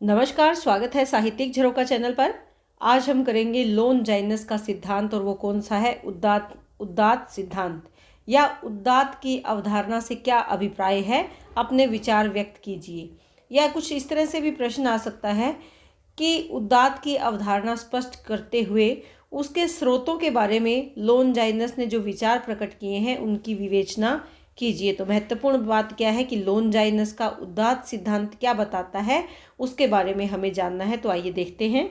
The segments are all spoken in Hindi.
नमस्कार, स्वागत है साहित्यिक झरोका चैनल पर। आज हम करेंगे लोनजाइनस का सिद्धांत और वो कौन सा है, उदात्त सिद्धांत या उदात्त की अवधारणा से क्या अभिप्राय है, अपने विचार व्यक्त कीजिए। या कुछ इस तरह से भी प्रश्न आ सकता है कि उदात्त की अवधारणा स्पष्ट करते हुए उसके स्रोतों के बारे में लोनजाइनस ने जो विचार प्रकट किए हैं उनकी विवेचना कीजिए। तो महत्वपूर्ण बात क्या है कि लोनजाइनस का उदात्त सिद्धांत क्या बताता है, उसके बारे में हमें जानना है। तो आइए देखते हैं।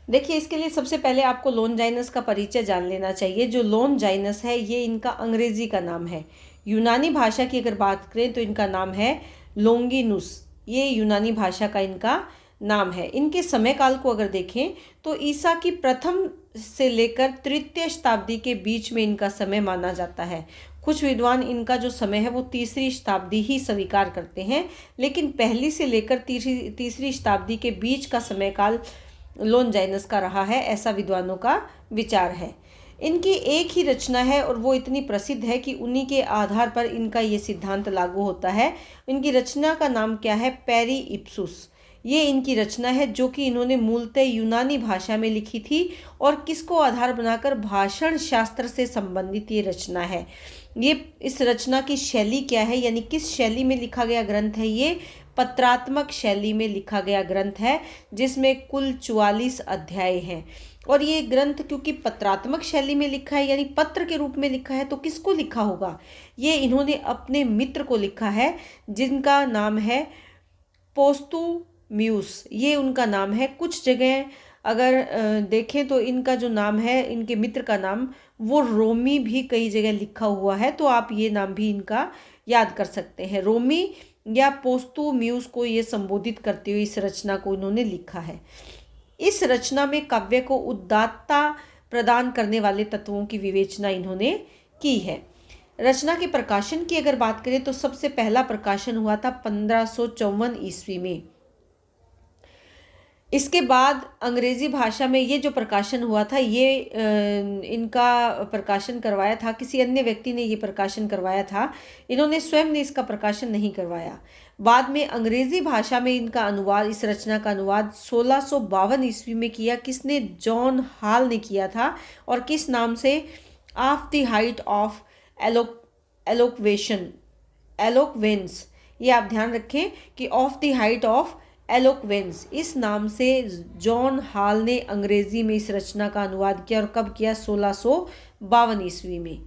देखिए, इसके लिए सबसे पहले आपको लोनजाइनस का परिचय जान लेना चाहिए। जो लोनजाइनस है ये इनका अंग्रेजी का नाम है। यूनानी भाषा की अगर बात करें तो इनका नाम है लोंगिनुस। ये यूनानी भाषा का इनका नाम है। इनके समय काल को अगर देखें तो ईसा की प्रथम से लेकर तृतीय शताब्दी के बीच में इनका समय माना जाता है। कुछ विद्वान इनका जो समय है वो तीसरी शताब्दी ही स्वीकार करते हैं, लेकिन पहली से लेकर तीसरी शताब्दी के बीच का समय काल लोनजाइनस का रहा है, ऐसा विद्वानों का विचार है। इनकी एक ही रचना है और वो इतनी प्रसिद्ध है कि उन्हीं के आधार पर इनका ये सिद्धांत लागू होता है। इनकी रचना का नाम क्या है? पेरी इप्सुस। ये इनकी रचना है जो कि इन्होंने मूलतः यूनानी भाषा में लिखी थी और किसको आधार बनाकर? भाषण शास्त्र से संबंधित ये रचना है। ये इस रचना की शैली क्या है, यानी किस शैली में लिखा गया ग्रंथ है? ये पत्रात्मक शैली में लिखा गया ग्रंथ है जिसमें कुल 44 अध्याय हैं। और ये ग्रंथ क्योंकि पत्रात्मक शैली में लिखा है यानी पत्र के रूप में लिखा है, तो किसको लिखा होगा? ये इन्होंने अपने मित्र को लिखा है जिनका नाम है पोस्तुम्यूस। ये उनका नाम है। कुछ जगह अगर देखें तो इनका जो नाम है, इनके मित्र का नाम, वो रोमी भी कई जगह लिखा हुआ है। तो आप ये नाम भी इनका याद कर सकते हैं। रोमी या पोस्तुम्यूस को ये संबोधित करते हुए इस रचना को इन्होंने लिखा है। इस रचना में काव्य को उदात्तता प्रदान करने वाले तत्वों की विवेचना इन्होंने की है। रचना के प्रकाशन की अगर बात करें तो सबसे पहला प्रकाशन हुआ था 1554 ईस्वी में। इसके बाद अंग्रेजी भाषा में ये जो प्रकाशन हुआ था, ये इनका प्रकाशन करवाया था किसी अन्य व्यक्ति ने। ये प्रकाशन करवाया था, इन्होंने स्वयं ने इसका प्रकाशन नहीं करवाया। बाद में अंग्रेजी भाषा में इनका अनुवाद, इस रचना का अनुवाद 1652 ईस्वी में किया। किसने? जॉन हॉल ने किया था। और किस नाम से? Of the height of eloquence. ये आप ध्यान रखें कि of the height of eloquence, इस नाम से जॉन हॉल ने अंग्रेजी में इस रचना का अनुवाद किया। और कब किया? 1652 ईस्वी में।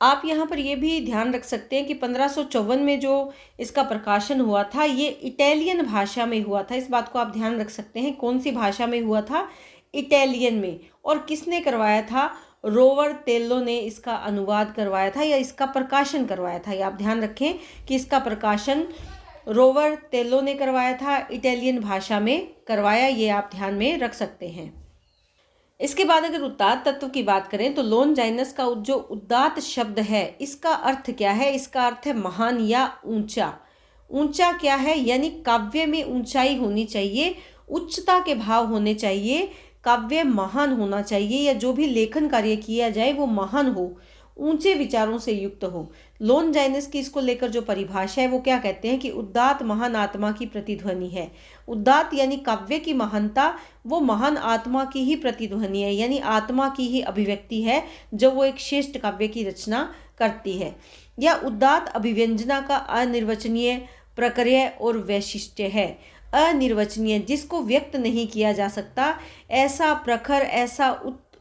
आप यहाँ पर यह भी ध्यान रख सकते हैं कि 1554 में जो इसका प्रकाशन हुआ था ये इटालियन भाषा में हुआ था। इस बात को आप ध्यान रख सकते हैं। कौन सी भाषा में हुआ था? इटालियन में। और किसने करवाया था? रोवर तेल्लो ने इसका अनुवाद करवाया था या इसका प्रकाशन करवाया था। ये आप ध्यान रखें कि इसका प्रकाशन रोवर तेल्लो ने करवाया था, इटालियन भाषा में करवाया। ये आप ध्यान में रख सकते हैं। इसके बाद अगर उदात्त तत्व की बात करें तो लोनजाइनस का जो उदात्त शब्द है इसका अर्थ क्या है? इसका अर्थ है महान या ऊंचा। ऊंचा क्या है? यानी काव्य में ऊंचाई होनी चाहिए, उच्चता के भाव होने चाहिए, काव्य महान होना चाहिए, या जो भी लेखन कार्य किया जाए वो महान हो, ऊंचे विचारों से युक्त हो। लोनजाइनस की इसको लेकर जो परिभाषा है वो क्या कहते हैं कि उदात्त महान आत्मा की प्रतिध्वनि है। उदात्त यानी काव्य की महानता वो महान आत्मा की ही प्रतिध्वनि है, यानी आत्मा की ही अभिव्यक्ति है जब वो एक श्रेष्ठ काव्य की रचना करती है। या उदात्त अभिव्यंजना का अनिर्वचनीय प्रक्रिया और वैशिष्ट्य है। अनिर्वचनीय, जिसको व्यक्त नहीं किया जा सकता, ऐसा प्रखर, ऐसा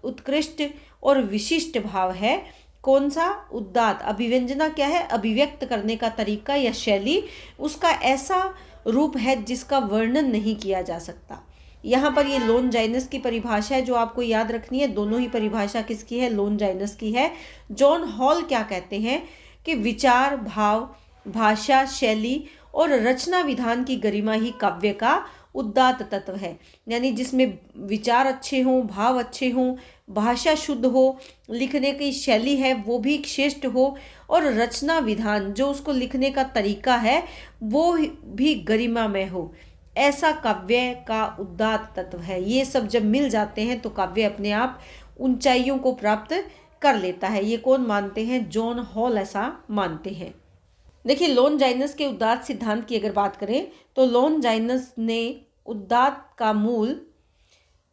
उत्कृष्ट और विशिष्ट भाव है। कौन सा? उदात्त। अभिव्यंजना क्या है? अभिव्यक्त करने का तरीका या शैली, उसका ऐसा रूप है जिसका वर्णन नहीं किया जा सकता। यहाँ पर ये लोनजाइनस की परिभाषा है जो आपको याद रखनी है। दोनों ही परिभाषा किसकी है? लोनजाइनस की है। जॉन हॉल क्या कहते हैं कि विचार, भाव, भाषा, शैली और रचना विधान की गरिमा ही काव्य का उदात्त तत्व है। यानी जिसमें विचार अच्छे हों, भाव अच्छे हों, भाषा शुद्ध हो, लिखने की शैली है वो भी श्रेष्ठ हो, और रचना विधान, जो उसको लिखने का तरीका है वो भी गरिमामय हो, ऐसा काव्य का उदात्त तत्व है। ये सब जब मिल जाते हैं तो काव्य अपने आप ऊंचाइयों को प्राप्त कर लेता है। ये कौन मानते हैं? जॉन हॉल ऐसा मानते हैं। देखिए लोनजाइनस के उदात्त सिद्धांत की अगर बात करें तो लोनजाइनस ने उदात्त का मूल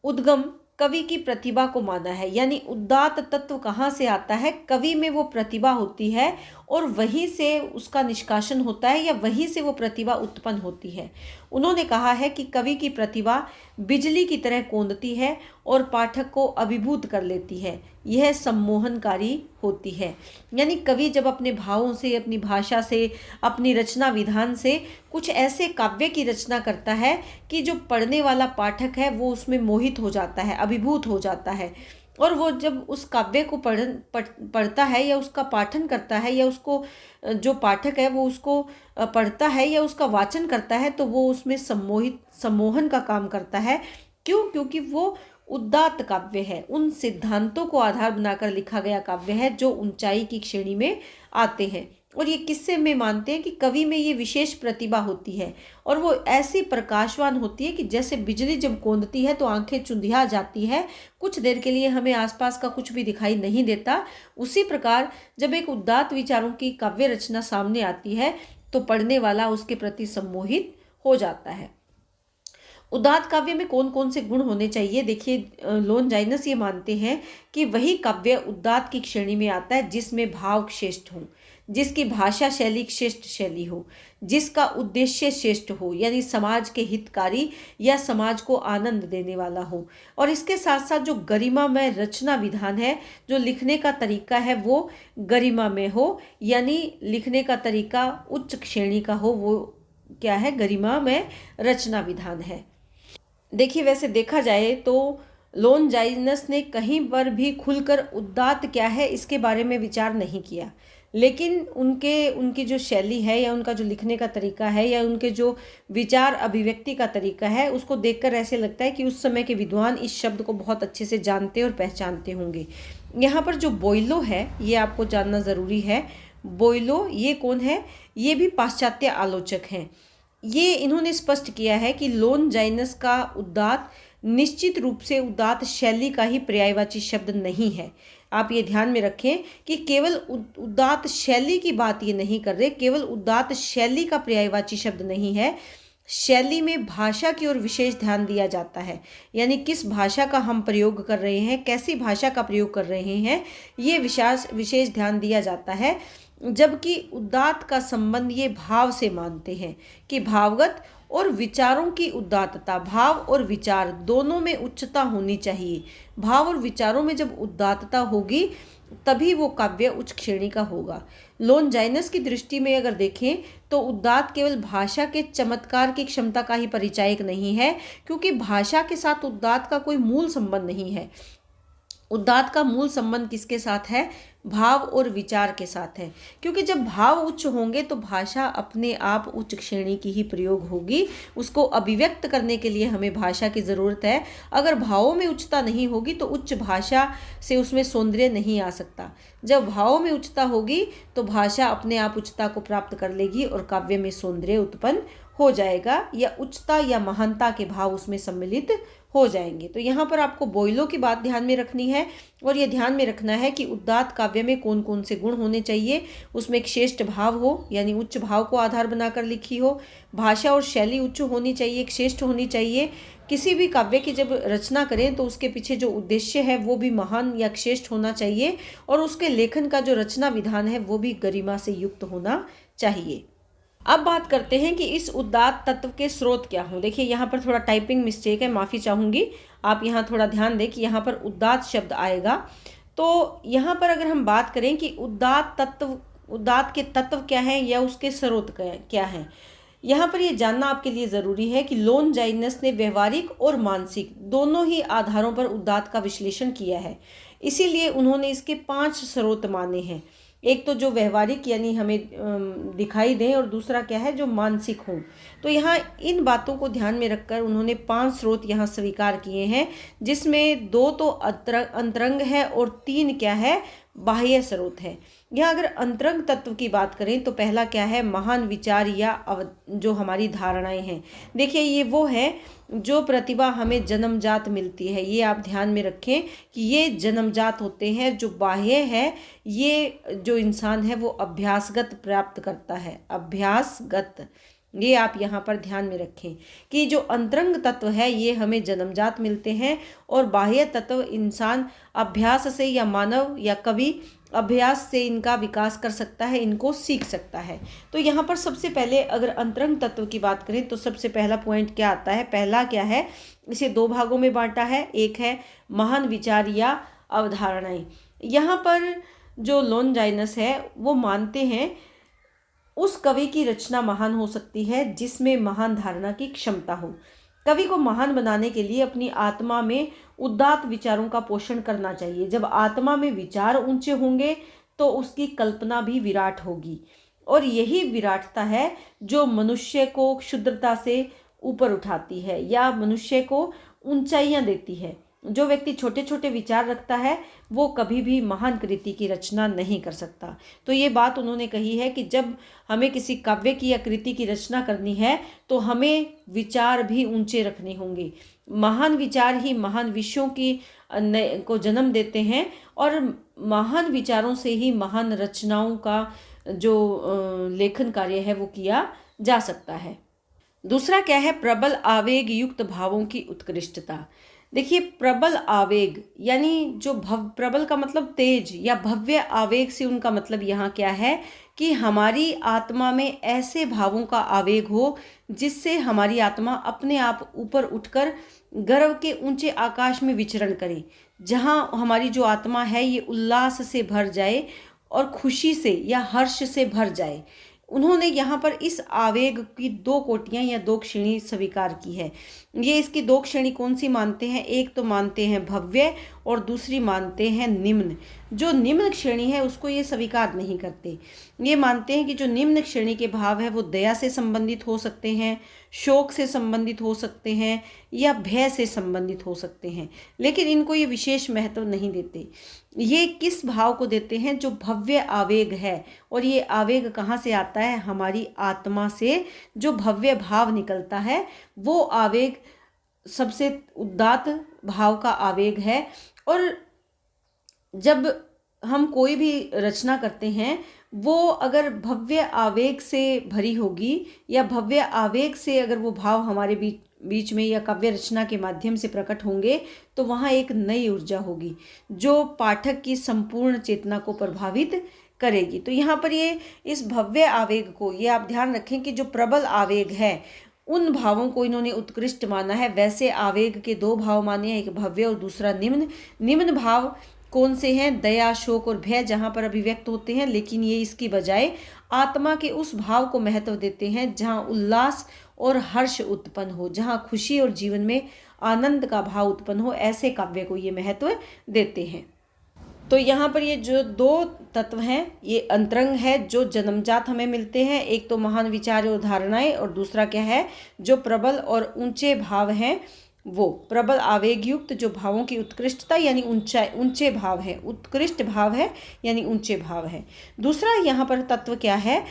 उद्गम कवि की प्रतिभा को माना है। यानी उदात्त तत्व कहाँ से आता है, कवि में वो प्रतिभा होती है और वहीं से उसका निष्कासन होता है या वहीं से वो प्रतिभा उत्पन्न होती है। उन्होंने कहा है कि कवि की प्रतिभा बिजली की तरह कौंधती है और पाठक को अभिभूत कर लेती है, यह सम्मोहनकारी होती है। यानी कवि जब अपने भावों से, अपनी भाषा से, अपनी रचना विधान से कुछ ऐसे काव्य की रचना करता है कि जो पढ़ने वाला पाठक है वो उसमें मोहित हो जाता है, अभिभूत हो जाता है। और वो जब उस काव्य को पढ़ता है या उसका पाठन करता है या उसको जो पाठक है वो उसको पढ़ता है या उसका वाचन करता है तो वो उसमें सम्मोहन का काम करता है। क्यों? क्योंकि वो उदात्त काव्य है, उन सिद्धांतों को आधार बनाकर लिखा गया काव्य है जो ऊंचाई की श्रेणी में आते हैं। और ये किससे में मानते हैं कि कवि में ये विशेष प्रतिभा होती है और वो ऐसी प्रकाशवान होती है कि जैसे बिजली जब कौंधती है तो आंखें चुंधिया जाती है, कुछ देर के लिए हमें आसपास का कुछ भी दिखाई नहीं देता। उसी प्रकार जब एक उदात्त विचारों की काव्य रचना सामने आती है तो पढ़ने वाला उसके प्रति सम्मोहित हो जाता है। उदात्त काव्य में कौन कौन से गुण होने चाहिए? देखिए लोनजाइनस ये मानते हैं कि वही काव्य उदात्त की श्रेणी में आता है जिसमें भाव श्रेष्ठ हो, जिसकी भाषा शैली श्रेष्ठ शैली हो, जिसका उद्देश्य श्रेष्ठ हो, यानी समाज के हितकारी या समाज को आनंद देने वाला हो। और इसके साथ साथ जो गरिमामय रचना विधान है, जो लिखने का तरीका है वो गरिमामय हो, यानी लिखने का तरीका उच्च श्रेणी का हो, वो क्या है? गरिमामय रचना विधान है। देखिए वैसे देखा जाए तो लोनजाइनस ने कहीं पर भी खुलकर उदात्त क्या है इसके बारे में विचार नहीं किया, लेकिन उनकी जो शैली है या उनका जो लिखने का तरीका है या उनके जो विचार अभिव्यक्ति का तरीका है उसको देखकर ऐसे लगता है कि उस समय के विद्वान इस शब्द को बहुत अच्छे से जानते और पहचानते होंगे। यहाँ पर जो बोइलो है ये आपको जानना ज़रूरी है। बोइलो ये कौन है? ये भी पाश्चात्य आलोचक हैं। ये इन्होंने स्पष्ट किया है कि लोनजाइनस का उदात्त निश्चित रूप से उदात्त शैली का ही पर्यायवाची शब्द नहीं है। आप ये ध्यान में रखें कि केवल उदात्त शैली की बात ये नहीं कर रहे, केवल उदात्त शैली का पर्यायवाची शब्द नहीं है। शैली में भाषा की ओर विशेष ध्यान दिया जाता है, यानी किस भाषा का हम प्रयोग कर रहे हैं, कैसी भाषा का प्रयोग कर रहे हैं, ये विशेष ध्यान दिया जाता है। जबकि उदात्त का संबंध ये भाव से मानते हैं कि भावगत और विचारों की उदात्तता, भाव और विचार दोनों में उच्चता होनी चाहिए। भाव और विचारों में जब उदात्तता होगी तभी वो काव्य उच्च श्रेणी का होगा। लोनजाइनस की दृष्टि में अगर देखें तो उदात्त केवल भाषा के चमत्कार की क्षमता का ही परिचायक नहीं है, क्योंकि भाषा के साथ उदात्त का कोई मूल संबंध नहीं है। उदात्त का मूल संबंध किसके साथ है? भाव और विचार के साथ है, क्योंकि जब भाव उच्च होंगे तो भाषा अपने आप उच्च श्रेणी की ही प्रयोग होगी। उसको अभिव्यक्त करने के लिए हमें भाषा की ज़रूरत है। अगर भावों में उच्चता नहीं होगी तो उच्च भाषा से उसमें सौंदर्य नहीं आ सकता। जब भावों में उच्चता होगी तो भाषा अपने आप उच्चता को प्राप्त कर लेगी और काव्य में सौंदर्य उत्पन्न हो जाएगा या उच्चता या महानता के भाव उसमें सम्मिलित हो जाएंगे। तो यहाँ पर आपको बोइलो की बात ध्यान में रखनी है और ये ध्यान में रखना है कि उदात्त काव्य में कौन कौन से गुण होने चाहिए। उसमें एक श्रेष्ठ भाव हो, यानी उच्च भाव को आधार बनाकर लिखी हो, भाषा और शैली उच्च होनी चाहिए, एक श्रेष्ठ होनी चाहिए। किसी भी काव्य की जब रचना करें तो उसके पीछे जो उद्देश्य है वो भी महान या श्रेष्ठ होना चाहिए और उसके लेखन का जो रचना विधान है वो भी गरिमा से युक्त होना चाहिए। अब बात करते हैं कि इस उदात्त तत्व के स्रोत क्या हों। देखिए यहाँ पर थोड़ा टाइपिंग मिस्टेक है, माफ़ी चाहूँगी। आप यहाँ थोड़ा ध्यान दें कि यहाँ पर उदात्त शब्द आएगा। तो यहाँ पर अगर हम बात करें कि उदात्त के तत्व क्या हैं या उसके स्रोत क्या हैं, यहाँ पर ये जानना आपके लिए ज़रूरी है कि लोनजाइनस ने व्यवहारिक और मानसिक दोनों ही आधारों पर उदात्त का विश्लेषण किया है। इसीलिए उन्होंने इसके 5 स्रोत माने हैं। एक तो जो व्यवहारिक यानी हमें दिखाई दें और दूसरा क्या है जो मानसिक हो। तो यहाँ इन बातों को ध्यान में रखकर उन्होंने 5 स्रोत यहाँ स्वीकार किए हैं, जिसमें 2 तो अंतरंग है और 3 क्या है बाह्य स्रोत है। यहाँ अगर अंतरंग तत्व की बात करें तो पहला क्या है, महान विचार या जो हमारी धारणाएं हैं। देखिए ये वो है जो प्रतिभा हमें जन्मजात मिलती है, ये आप ध्यान में रखें कि ये जन्मजात होते हैं। जो बाह्य है ये जो इंसान है वो अभ्यासगत प्राप्त करता है, अभ्यासगत। ये आप यहाँ पर ध्यान में रखें कि जो अंतरंग तत्व है ये हमें जन्मजात मिलते हैं और बाह्य तत्व इंसान अभ्यास से या मानव या कवि अभ्यास से इनका विकास कर सकता है, इनको सीख सकता है। तो यहाँ पर सबसे पहले अगर अंतरंग तत्व की बात करें तो सबसे पहला पॉइंट क्या आता है, पहला क्या है, इसे दो भागों में बांटा है। एक है महान विचार या अवधारणाएं। यहाँ पर जो लॉन्जाइनस है वो मानते हैं उस कवि की रचना महान हो सकती है जिसमें महान धारणा की क्षमता हो। कवि को महान बनाने के लिए अपनी आत्मा में उदात्त विचारों का पोषण करना चाहिए। जब आत्मा में विचार ऊंचे होंगे तो उसकी कल्पना भी विराट होगी, और यही विराटता है जो मनुष्य को क्षुद्रता से ऊपर उठाती है या मनुष्य को ऊंचाइयां देती है। जो व्यक्ति छोटे छोटे विचार रखता है वो कभी भी महान कृति की रचना नहीं कर सकता। तो ये बात उन्होंने कही है कि जब हमें किसी काव्य की या कृति की रचना करनी है तो हमें विचार भी ऊंचे रखने होंगे। महान विचार ही महान विषयों की को जन्म देते हैं और महान विचारों से ही महान रचनाओं का जो लेखन कार्य है वो किया जा सकता है। दूसरा क्या है, प्रबल आवेग युक्त भावों की उत्कृष्टता। देखिए प्रबल आवेग यानी जो प्रबल का मतलब तेज या भव्य, आवेग से उनका मतलब यहाँ क्या है कि हमारी आत्मा में ऐसे भावों का आवेग हो जिससे हमारी आत्मा अपने आप ऊपर उठकर गर्व के ऊंचे आकाश में विचरण करे, जहाँ हमारी जो आत्मा है ये उल्लास से भर जाए और खुशी से या हर्ष से भर जाए। उन्होंने यहाँ पर इस आवेग की दो कोटियाँ या दो श्रेणी स्वीकार की है। ये इसकी दो श्रेणी कौन सी मानते हैं, एक तो मानते हैं भव्य और दूसरी मानते हैं निम्न। जो निम्न श्रेणी है उसको ये स्वीकार नहीं करते। ये मानते हैं कि जो निम्न श्रेणी के भाव है वो दया से संबंधित हो सकते हैं, शोक से संबंधित हो सकते हैं या भय से संबंधित हो सकते हैं, लेकिन इनको ये विशेष महत्व नहीं देते। ये किस भाव को देते हैं, जो भव्य आवेग है। और ये आवेग कहाँ से आता है, हमारी आत्मा से जो भव्य भाव निकलता है वो आवेग सबसे उदात्त भाव का आवेग है। और जब हम कोई भी रचना करते हैं वो अगर भव्य आवेग से भरी होगी या भव्य आवेग से अगर वो भाव हमारे बीच में या काव्य रचना के माध्यम से प्रकट होंगे तो वहाँ एक नई ऊर्जा होगी जो पाठक की संपूर्ण चेतना को प्रभावित करेगी। तो यहाँ पर ये इस भव्य आवेग को, ये आप ध्यान रखें कि जो प्रबल आवेग है उन भावों को इन्होंने उत्कृष्ट माना है। वैसे आवेग के दो भाव माने हैं, एक भव्य और दूसरा निम्न। निम्न भाव कौन से हैं, दया, शोक और भय जहाँ पर अभिव्यक्त होते हैं, लेकिन ये इसकी बजाय आत्मा के उस भाव को महत्व देते हैं जहाँ उल्लास और हर्ष उत्पन्न हो, जहाँ खुशी और जीवन में आनंद का भाव उत्पन्न हो, ऐसे काव्य को ये महत्व देते हैं। तो यहाँ पर ये जो दो तत्व हैं ये अंतरंग है जो जन्मजात हमें मिलते हैं, एक तो महान विचार और धारणाएं, और दूसरा क्या है जो प्रबल और ऊंचे भाव हैं, वो प्रबल आवेग युक्त जो भावों की उत्कृष्टता यानी ऊंचे भाव है, उत्कृष्ट भाव है यानी ऊंचे भाव है। दूसरा यहाँ पर तत्व क्या है,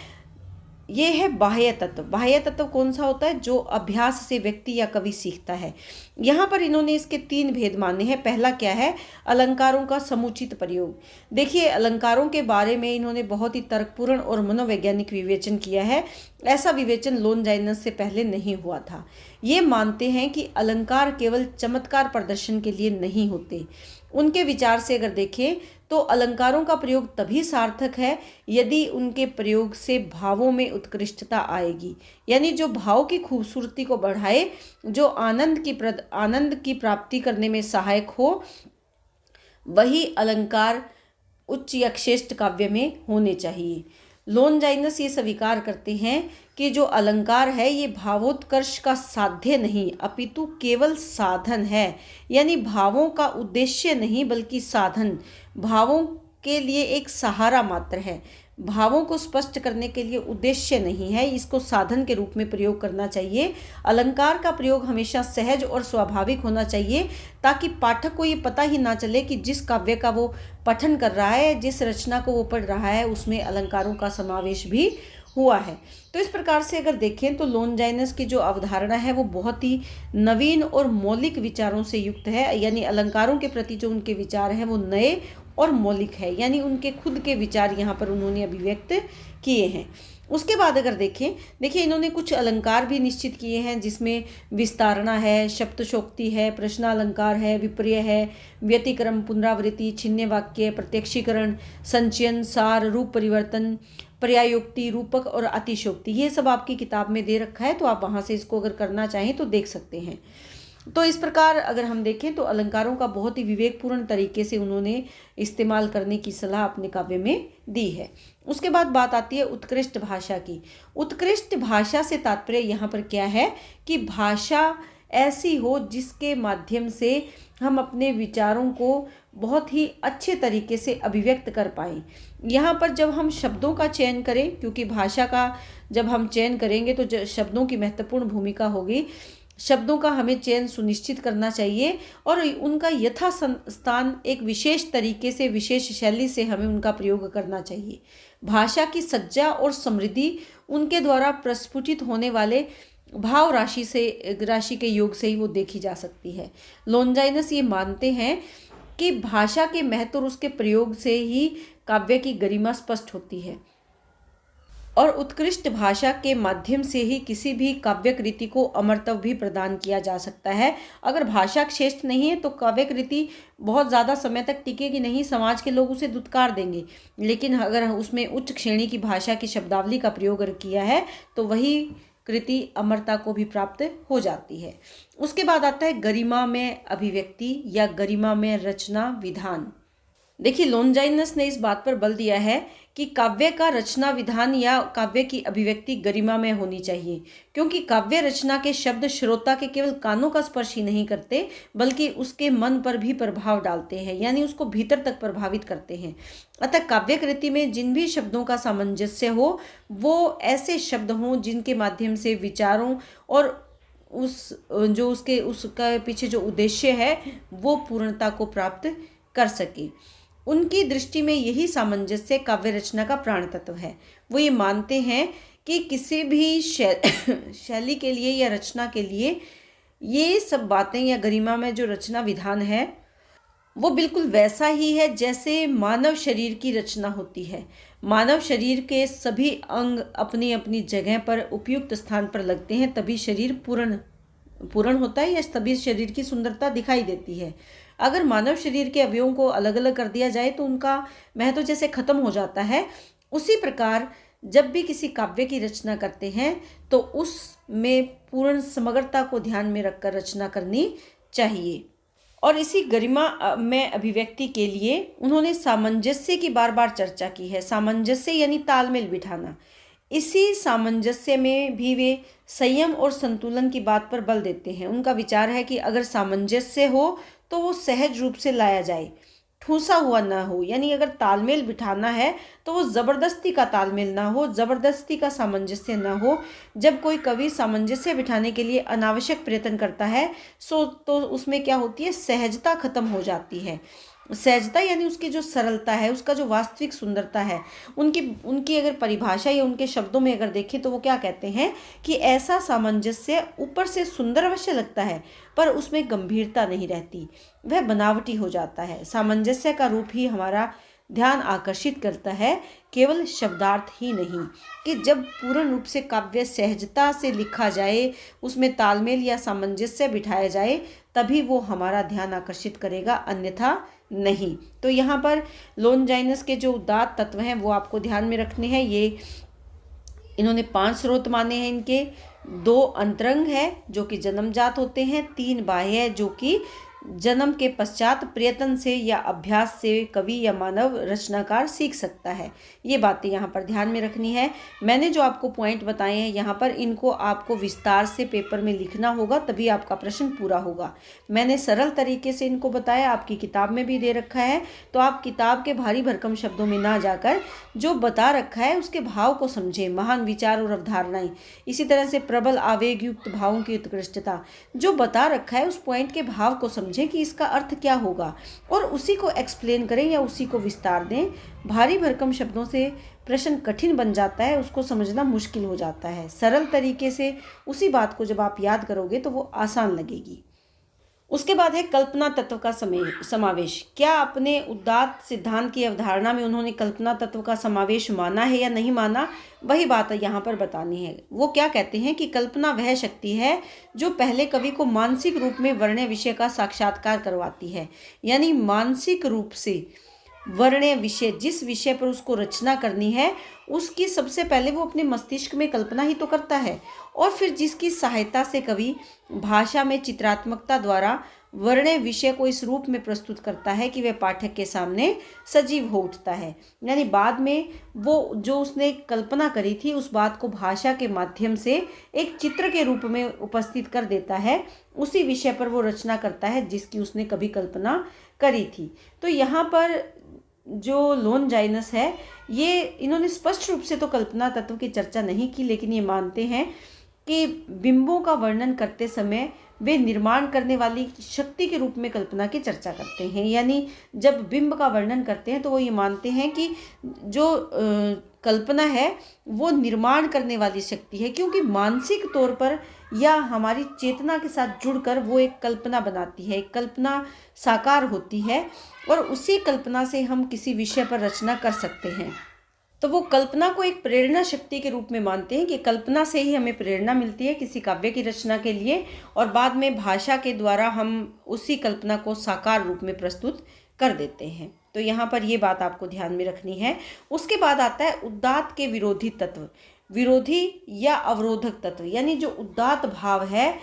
ये है बाह्य तत्व। बाह्य तत्व कौन सा होता है, जो अभ्यास से व्यक्ति या कवि सीखता है। यहाँ पर इन्होंने इसके तीन भेद माने हैं। पहला क्या है, अलंकारों का समुचित प्रयोग। देखिए अलंकारों के बारे में इन्होंने बहुत ही तर्कपूर्ण और मनोवैज्ञानिक विवेचन किया है। ऐसा विवेचन लॉन्जाइनस से पहले नहीं हुआ था। ये मानते हैं कि अलंकार केवल चमत्कार प्रदर्शन के लिए नहीं होते। उनके विचार से अगर देखें तो अलंकारों का प्रयोग तभी सार्थक है यदि उनके प्रयोग से भावों में उत्कृष्टता आएगी, यानी जो भाव की खूबसूरती को बढ़ाए, जो आनंद की प्राप्ति करने में सहायक हो, वही अलंकार उच्च या श्रेष्ठ काव्य में होने चाहिए। लॉन्जाइनस ये स्वीकार करते हैं कि जो अलंकार है ये भावोत्कर्ष का साध्य नहीं अपितु केवल साधन है, यानी भावों का उद्देश्य नहीं बल्कि साधन, भावों के लिए एक सहारा मात्र है। भावों को स्पष्ट करने के लिए उद्देश्य नहीं है, इसको साधन के रूप में प्रयोग करना चाहिए। अलंकार का प्रयोग हमेशा सहज और स्वाभाविक होना चाहिए, ताकि पाठक को ये पता ही ना चले कि जिस काव्य का वो पठन कर रहा है, जिस रचना को वो पढ़ रहा है, उसमें अलंकारों का समावेश भी हुआ है। तो इस प्रकार से अगर देखें तो लॉन्जाइनस की जो अवधारणा है वो बहुत ही नवीन और मौलिक विचारों से युक्त है, यानी अलंकारों के प्रति जो उनके विचार हैं वो नए और मौलिक है, यानी उनके खुद के विचार यहाँ पर उन्होंने अभिव्यक्त किए हैं। उसके बाद अगर देखिए इन्होंने कुछ अलंकार भी निश्चित किए हैं, जिसमें विस्तारणा है, शब्दशोक्ति है, प्रश्नालंकार है, विपर्य है, व्यतिक्रम, पुनरावृत्ति, छिन्ने वाक्य, प्रत्यक्षीकरण, संचयन, सार, रूप परिवर्तन, पर्यायोक्ति, रूपक और अतिशयोक्ति, ये सब आपकी किताब में दे रखा है, तो आप वहाँ से इसको अगर करना चाहें तो देख सकते हैं। तो इस प्रकार अगर हम देखें तो अलंकारों का बहुत ही विवेकपूर्ण तरीके से उन्होंने इस्तेमाल करने की सलाह अपने काव्य में दी है। उसके बाद बात आती है उत्कृष्ट भाषा की। उत्कृष्ट भाषा से तात्पर्य यहाँ पर क्या है कि भाषा ऐसी हो जिसके माध्यम से हम अपने विचारों को बहुत ही अच्छे तरीके से अभिव्यक्त कर पाएँ। यहाँ पर जब हम शब्दों का चयन करें, क्योंकि भाषा का जब हम चयन करेंगे तो शब्दों की महत्वपूर्ण भूमिका होगी, शब्दों का हमें चयन सुनिश्चित करना चाहिए और उनका यथा स्थान एक विशेष तरीके से, विशेष शैली से हमें उनका प्रयोग करना चाहिए। भाषा की सज्जा और समृद्धि उनके द्वारा प्रस्फुटित होने वाले भाव राशि के योग से ही वो देखी जा सकती है। लॉन्जाइनस ये मानते हैं कि भाषा के महत्व और उसके प्रयोग से ही काव्य की गरिमा स्पष्ट होती है और उत्कृष्ट भाषा के माध्यम से ही किसी भी काव्य कृति को अमरत्व भी प्रदान किया जा सकता है। अगर भाषा श्रेष्ठ नहीं है तो काव्य कृति बहुत ज़्यादा समय तक टिकेगी नहीं, समाज के लोग उसे दुत्कार देंगे। लेकिन अगर उसमें उच्च श्रेणी की भाषा की शब्दावली का प्रयोग किया है तो वही कृति अमरता को भी प्राप्त हो जाती है। उसके बाद आता है गरिमा में अभिव्यक्ति या गरिमा में रचना विधान। देखिए लॉन्जाइनस ने इस बात पर बल दिया है कि काव्य का रचना विधान या काव्य की अभिव्यक्ति गरिमा में होनी चाहिए, क्योंकि काव्य रचना के शब्द श्रोता के केवल कानों का स्पर्श ही नहीं करते बल्कि उसके मन पर भी प्रभाव डालते हैं, यानी उसको भीतर तक प्रभावित करते हैं। अतः काव्य कृति में जिन भी शब्दों का सामंजस्य हो वो ऐसे शब्द हों जिनके माध्यम से विचारों और उसका पीछे जो उद्देश्य है वो पूर्णता को प्राप्त कर सके। उनकी दृष्टि में यही सामंजस्य काव्य रचना का प्राण तत्व है। वो ये मानते हैं कि किसी भी शैली के लिए या रचना के लिए ये सब बातें या गरिमा में जो रचना विधान है वो बिल्कुल वैसा ही है जैसे मानव शरीर की रचना होती है। मानव शरीर के सभी अंग अपनी अपनी जगह पर उपयुक्त स्थान पर लगते हैं, तभी शरीर पूर्ण होता है या तभी शरीर की सुंदरता दिखाई देती है। अगर मानव शरीर के अवयवों को अलग अलग कर दिया जाए तो उनका महत्व जैसे खत्म हो जाता है। उसी प्रकार जब भी किसी काव्य की रचना करते हैं तो उसमें पूर्ण समग्रता को ध्यान में रखकर रचना करनी चाहिए। और इसी गरिमा में अभिव्यक्ति के लिए उन्होंने सामंजस्य की बार बार चर्चा की है। सामंजस्य यानी तालमेल बिठाना। इसी सामंजस्य में भी वे संयम और संतुलन की बात पर बल देते हैं। उनका विचार है कि अगर सामंजस्य हो तो वो सहज रूप से लाया जाए, ठूसा हुआ ना हो, यानी अगर तालमेल बिठाना है तो वो ज़बरदस्ती का तालमेल ना हो, ज़बरदस्ती का सामंजस्य ना हो। जब कोई कवि सामंजस्य बिठाने के लिए अनावश्यक प्रयत्न करता है तो उसमें क्या होती है, सहजता खत्म हो जाती है। सहजता यानी उसकी जो सरलता है, उसका जो वास्तविक सुंदरता है, उनकी अगर परिभाषा या उनके शब्दों में अगर देखें तो वो क्या कहते हैं कि ऐसा सामंजस्य ऊपर से सुंदर अवश्य लगता है पर उसमें गंभीरता नहीं रहती, वह बनावटी हो जाता है। सामंजस्य का रूप ही हमारा ध्यान आकर्षित करता है, केवल शब्दार्थ ही नहीं। कि जब पूर्ण रूप से काव्य सहजता से लिखा जाए, उसमें तालमेल या सामंजस्य बिठाया जाए, तभी वो हमारा ध्यान आकर्षित करेगा, अन्यथा नहीं। तो यहाँ पर लॉन्जाइनस के जो उदात्त तत्व हैं वो आपको ध्यान में रखने हैं। ये इन्होंने 5 स्रोत माने हैं। इनके 2 अंतरंग है जो कि जन्मजात होते हैं, 3 बाह्य है जो कि जन्म के पश्चात प्रयत्न से या अभ्यास से कवि या मानव रचनाकार सीख सकता है। ये बातें यहाँ पर ध्यान में रखनी है। मैंने जो आपको पॉइंट बताए हैं यहाँ पर, इनको आपको विस्तार से पेपर में लिखना होगा, तभी आपका प्रश्न पूरा होगा। मैंने सरल तरीके से इनको बताया, आपकी किताब में भी दे रखा है, तो आप किताब के भारी भरकम शब्दों में ना जाकर जो बता रखा है उसके भाव को समझें। महान विचार और अवधारणाएं, इसी तरह से प्रबल आवेग युक्त भावों की उत्कृष्टता, जो बता रखा है उस पॉइंट के भाव को समझें कि इसका अर्थ क्या होगा, और उसी को एक्सप्लेन करें या उसी को विस्तार दें। भारी भरकम शब्दों से प्रश्न कठिन बन जाता है, उसको समझना मुश्किल हो जाता है। सरल तरीके से उसी बात को जब आप याद करोगे तो वो आसान लगेगी। उसके बाद है कल्पना तत्व का समावेश। क्या अपने उदात्त सिद्धांत की अवधारणा में उन्होंने कल्पना तत्व का समावेश माना है या नहीं माना, वही बात यहाँ पर बतानी है। वो क्या कहते हैं कि कल्पना वह शक्ति है जो पहले कवि को मानसिक रूप में वर्ण्य विषय का साक्षात्कार करवाती है। यानी मानसिक रूप से वर्ण्य विषय, जिस विषय पर उसको रचना करनी है उसकी सबसे पहले वो अपने मस्तिष्क में कल्पना ही तो करता है, और फिर जिसकी सहायता से कवि भाषा में चित्रात्मकता द्वारा वर्ण्य विषय को इस रूप में प्रस्तुत करता है कि वह पाठक के सामने सजीव हो उठता है। यानी बाद में वो जो उसने कल्पना करी थी उस बात को भाषा के माध्यम से एक चित्र के रूप में उपस्थित कर देता है, उसी विषय पर वो रचना करता है जिसकी उसने कभी कल्पना करी थी। तो यहाँ पर जो लोनजाइनस है, ये इन्होंने स्पष्ट रूप से तो कल्पना तत्व की चर्चा नहीं की, लेकिन ये मानते हैं कि बिंबों का वर्णन करते समय वे निर्माण करने वाली शक्ति के रूप में कल्पना की चर्चा करते हैं। यानी जब बिंब का वर्णन करते हैं तो वो ये मानते हैं कि जो कल्पना है वो निर्माण करने वाली शक्ति है, क्योंकि मानसिक तौर पर या हमारी चेतना के साथ जुड़कर वो एक कल्पना बनाती है, एक कल्पना साकार होती है, और उसी कल्पना से हम किसी विषय पर रचना कर सकते हैं। तो वो कल्पना को एक प्रेरणा शक्ति के रूप में मानते हैं कि कल्पना से ही हमें प्रेरणा मिलती है किसी काव्य की रचना के लिए, और बाद में भाषा के द्वारा हम उसी कल्पना को साकार रूप में प्रस्तुत कर देते हैं। तो यहाँ पर ये बात आपको ध्यान में रखनी है। उसके बाद आता है उदात्त के विरोधी तत्व, विरोधी या अवरोधक तत्व। यानी जो उदात्त भाव है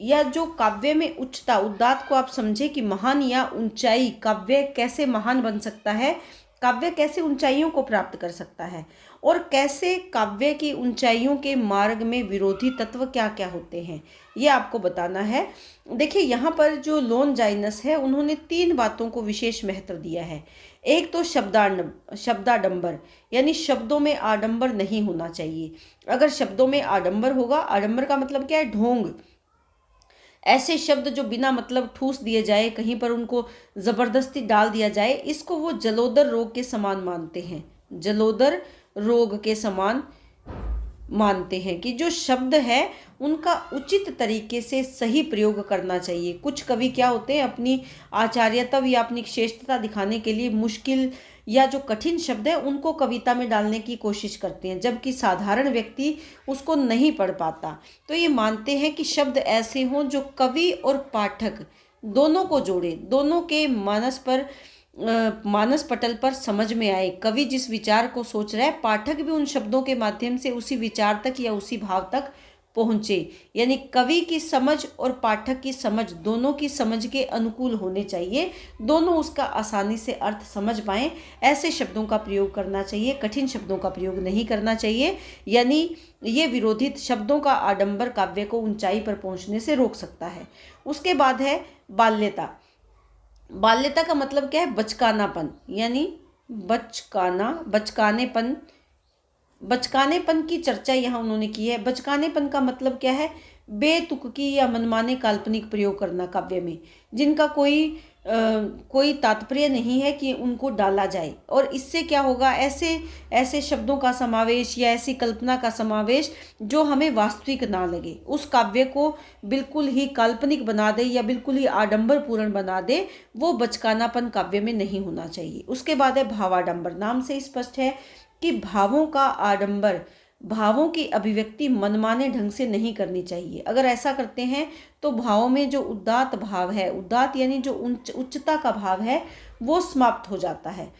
या जो काव्य में उच्चता, उदात्त को आप समझे कि महान या ऊंचाई, काव्य कैसे महान बन सकता है, काव्य कैसे ऊंचाइयों को प्राप्त कर सकता है, और कैसे काव्य की ऊंचाइयों के मार्ग में विरोधी तत्व क्या क्या होते हैं, ये आपको बताना है। देखिए यहाँ पर जो लोनजाइनस है उन्होंने 3 बातों को विशेष महत्व दिया है। एक तो शब्दाडंबर, यानी शब्दों में आडंबर नहीं होना चाहिए। अगर शब्दों में आडंबर होगा, आडंबर का मतलब क्या है, ढोंग, ऐसे शब्द जो बिना मतलब ठूस दिए जाए, कहीं पर उनको जबरदस्ती डाल दिया जाए, इसको वो जलोदर रोग के समान मानते हैं। जलोदर रोग के समान मानते हैं कि जो शब्द है उनका उचित तरीके से सही प्रयोग करना चाहिए। कुछ कवि क्या होते हैं, अपनी आचार्यत्व या अपनी श्रेष्ठता दिखाने के लिए मुश्किल या जो कठिन शब्द है उनको कविता में डालने की कोशिश करते हैं, जबकि साधारण व्यक्ति उसको नहीं पढ़ पाता। तो ये मानते हैं कि शब्द ऐसे हों जो कवि और पाठक दोनों को जोड़े, दोनों के मानस पटल पर समझ में आए। कवि जिस विचार को सोच रहा है, पाठक भी उन शब्दों के माध्यम से उसी विचार तक या उसी भाव तक पहुँचे। यानी कवि की समझ और पाठक की समझ, दोनों की समझ के अनुकूल होने चाहिए, दोनों उसका आसानी से अर्थ समझ पाएँ, ऐसे शब्दों का प्रयोग करना चाहिए, कठिन शब्दों का प्रयोग नहीं करना चाहिए। यानी ये विरोधी शब्दों का आडंबर काव्य को ऊंचाई पर पहुँचने से रोक सकता है। उसके बाद है बाल्यता। बाल्यता का मतलब क्या है, बचकानापन, यानी बचकानेपन की चर्चा यहाँ उन्होंने की है। बचकानेपन का मतलब क्या है, बेतुकी या मनमाने काल्पनिक प्रयोग करना काव्य में, जिनका कोई तात्पर्य नहीं है कि उनको डाला जाए। और इससे क्या होगा, ऐसे शब्दों का समावेश या ऐसी कल्पना का समावेश जो हमें वास्तविक ना लगे, उस काव्य को बिल्कुल ही काल्पनिक बना दे या बिल्कुल ही आडंबर पूर्ण बना दे, वो बचकानापन काव्य में नहीं होना चाहिए। उसके बाद है भावाडंबर। नाम से स्पष्ट है कि भावों का आडंबर, भावों की अभिव्यक्ति मनमाने ढंग से नहीं करनी चाहिए। अगर ऐसा करते हैं तो भावों में जो उदात्त भाव है, उदात्त यानी जो उच्चता का भाव है, वो समाप्त हो जाता है।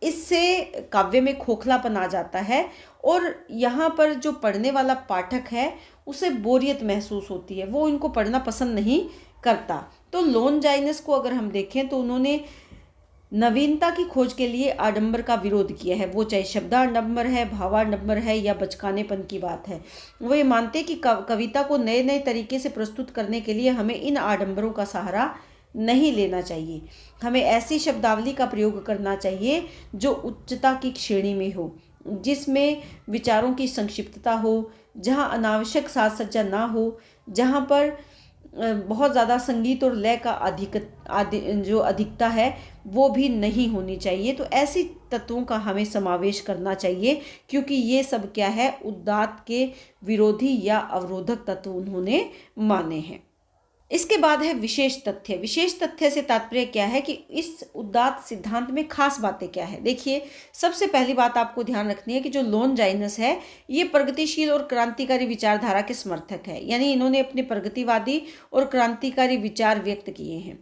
इससे काव्य में खोखलापन आ जाता है और यहाँ पर जो पढ़ने वाला पाठक है उसे बोरियत महसूस होती है, वो इनको पढ़ना पसंद नहीं करता। तो लॉन्जाइनस को अगर हम देखें तो उन्होंने नवीनता की खोज के लिए आडंबर का विरोध किया है, वो चाहे शब्दाडंबर है, भावाडंबर है या बचकानेपन की बात है। वो ये मानते कि कविता को नए नए तरीके से प्रस्तुत करने के लिए हमें इन आडंबरों का सहारा नहीं लेना चाहिए। हमें ऐसी शब्दावली का प्रयोग करना चाहिए जो उच्चता की श्रेणी में हो, जिसमें विचारों की संक्षिप्तता हो, जहाँ अनावश्यक साज सज्जा ना हो, जहाँ पर बहुत ज़्यादा संगीत और लय का जो अधिकता है वो भी नहीं होनी चाहिए। तो ऐसी तत्वों का हमें समावेश करना चाहिए, क्योंकि ये सब क्या है, उदात्त के विरोधी या अवरोधक तत्व उन्होंने माने हैं। इसके बाद है विशेष तथ्य। विशेष तथ्य से तात्पर्य क्या है कि इस उदात्त सिद्धांत में खास बातें क्या है। देखिए, सबसे पहली बात आपको ध्यान रखनी है कि जो लॉन्जाइनस है ये प्रगतिशील और क्रांतिकारी विचारधारा के समर्थक है, यानी इन्होंने अपने प्रगतिवादी और क्रांतिकारी विचार व्यक्त किए हैं।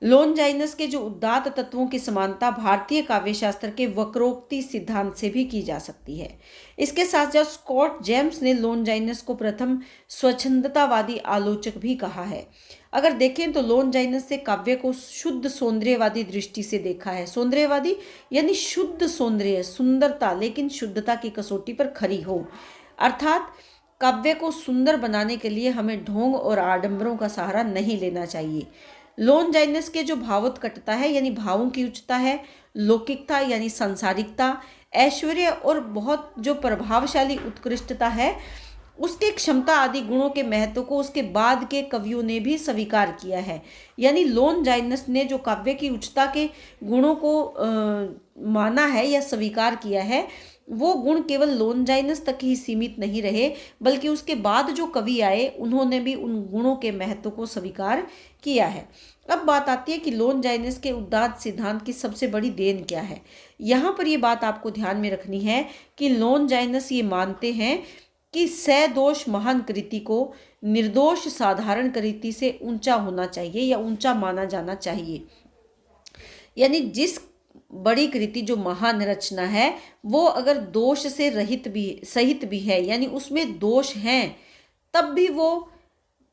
लॉन्जाइनस के जो उदात्त तत्वों की समानता भारतीय काव्यशास्त्र के वक्रोक्ति सिद्धांत से भी की जा सकती है। इसके साथ साथ स्कॉट जेम्स ने लॉन्जाइनस को प्रथम स्वच्छंदतावादी आलोचक भी कहा है। अगर देखें तो लॉन्जाइनस से काव्य को शुद्ध सौंदर्यवादी दृष्टि से देखा है। सौंदर्यवादी यानी शुद्ध सौंदर्य, सुंदरता, लेकिन शुद्धता की कसौटी पर खरी हो। अर्थात काव्य को सुंदर बनाने के लिए हमें ढोंग और आडंबरों का सहारा नहीं लेना चाहिए। लॉन्जाइनस के जो भावोत्कटता है यानी भावों की उच्चता है, लौकिकता यानी सांसारिकता, ऐश्वर्य और बहुत जो प्रभावशाली उत्कृष्टता है, उसके क्षमता आदि गुणों के महत्व को उसके बाद के कवियों ने भी स्वीकार किया है। यानी लॉन्जाइनस ने जो काव्य की उच्चता के गुणों को माना है या स्वीकार किया है, वो गुण केवल लॉन्जाइनस तक ही सीमित नहीं रहे, बल्कि उसके बाद जो कवि आए उन्होंने भी उन गुणों के महत्व को स्वीकार किया है। अब बात आती है कि लॉन्जाइनस के उदात्त सिद्धांत की सबसे बड़ी देन क्या है। यहाँ पर ये बात आपको ध्यान में रखनी है कि लॉन्जाइनस ये मानते हैं कि सदोष महान कृति को निर्दोष साधारण कृति से ऊंचा होना चाहिए या ऊंचा माना जाना चाहिए। यानी जिस बड़ी कृति जो महान रचना है वो अगर दोष से सहित भी है, यानी उसमें दोष हैं, तब भी वो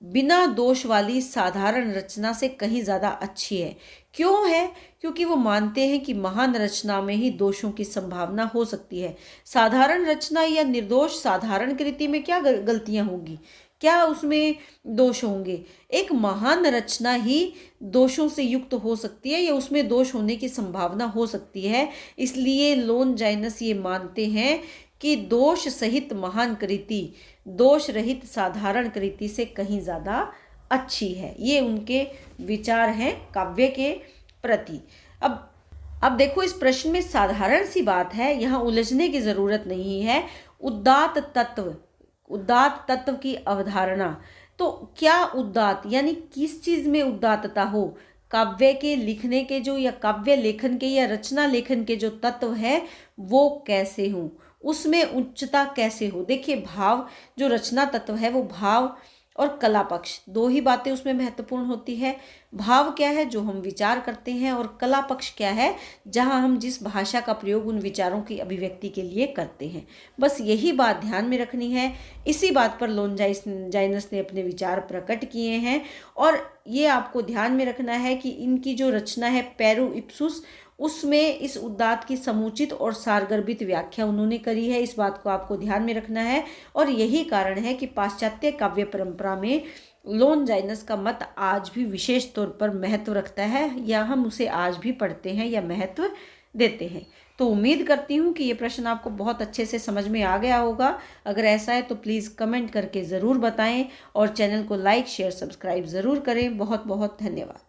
बिना दोष वाली साधारण रचना से कहीं ज़्यादा अच्छी है। क्यों है? क्योंकि वो मानते हैं कि महान रचना में ही दोषों की संभावना हो सकती है। साधारण रचना या निर्दोष साधारण कृति में क्या गलतियां होंगी, क्या उसमें दोष होंगे? एक महान रचना ही दोषों से युक्त हो सकती है या उसमें दोष होने की संभावना हो सकती है। इसलिए लॉन्जाइनस ये मानते हैं कि दोष सहित महान कृति दोष रहित साधारण कृति से कहीं ज़्यादा अच्छी है। ये उनके विचार हैं काव्य के प्रति। अब देखो, इस प्रश्न में साधारण सी बात है, यहाँ उलझने की ज़रूरत नहीं है। उदात्त तत्व की अवधारणा, तो क्या उदात्त यानी किस चीज़ में उदात्तता हो? काव्य के लिखने के जो या काव्य लेखन के या रचना लेखन के जो तत्व है वो कैसे हों, उसमें उच्चता कैसे हो। देखिए, भाव जो रचना तत्व है वो भाव और कला पक्ष, दो ही बातें उसमें महत्वपूर्ण होती है। भाव क्या है? जो हम विचार करते हैं, और कला पक्ष क्या है? जहां हम जिस भाषा का प्रयोग उन विचारों की अभिव्यक्ति के लिए करते हैं। बस यही बात ध्यान में रखनी है। इसी बात पर लॉन्जाइनस ने अपने विचार प्रकट किए हैं, और ये आपको ध्यान में रखना है कि इनकी जो रचना है पेरू इप्सुस, उसमें इस उदात्त की समुचित और सारगर्भित व्याख्या उन्होंने करी है। इस बात को आपको ध्यान में रखना है, और यही कारण है कि पाश्चात्य काव्य परंपरा में लॉन्जाइनस का मत आज भी विशेष तौर पर महत्व रखता है, या हम उसे आज भी पढ़ते हैं या महत्व देते हैं। तो उम्मीद करती हूँ कि ये प्रश्न आपको बहुत अच्छे से समझ में आ गया होगा। अगर ऐसा है तो प्लीज़ कमेंट करके ज़रूर बताएं, और चैनल को लाइक, शेयर, सब्सक्राइब ज़रूर करें। बहुत बहुत धन्यवाद।